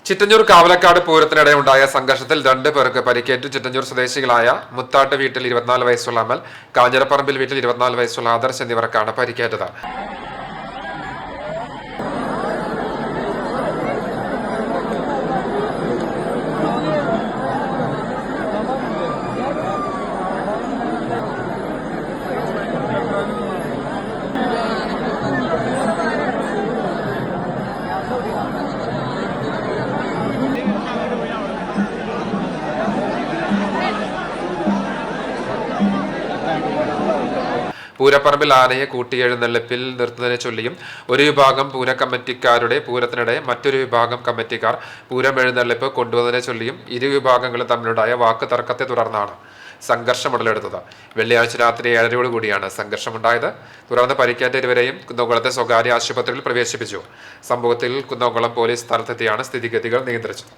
ചിറ്റഞ്ഞൂർ കാവലക്കാട് പൂരത്തിനിടെ ഉണ്ടായ സംഘർഷത്തിൽ 2 പേർക്ക് പരിക്കേറ്റു. ചിറ്റഞ്ഞൂർ സ്വദേശികളായ മുത്താട്ട് വീട്ടിൽ 24 വയസ്സുള്ള അമൽ, കാഞ്ഞിരപ്പറമ്പിൽ വീട്ടിൽ 24 വയസ്സുള്ള ആദർശ് എന്നിവർക്കാണ് പരിക്കേറ്റത്. പൂരപ്പറമ്പിൽ ആനയെ കൂട്ടിയെഴുന്നള്ളിപ്പിൽ നിർത്തുന്നതിനെ ചൊല്ലിയും ഒരു വിഭാഗം പൂരക്കമ്മിറ്റിക്കാരുടെ പൂരത്തിനിടെ മറ്റൊരു വിഭാഗം കമ്മിറ്റിക്കാർ പൂരമെഴുന്നള്ളിപ്പ് കൊണ്ടുവന്നതിനെ ചൊല്ലിയും ഇരു വിഭാഗങ്ങളും തമ്മിലുണ്ടായ വാക്ക് തർക്കത്തെ തുടർന്നാണ് സംഘർഷം ഉടലെടുത്തത്. വെള്ളിയാഴ്ച രാത്രി 7:30 സംഘർഷമുണ്ടായത്. തുടർന്ന് പരിക്കേറ്റ ഇരുവരെയും കുന്നംകുളത്തെ സ്വകാര്യ ആശുപത്രിയിൽ പ്രവേശിപ്പിച്ചു. സംഭവത്തിൽ കുന്നംകുളം പോലീസ് സ്ഥലത്തെത്തിയാണ് സ്ഥിതിഗതികൾ നിയന്ത്രിച്ചത്.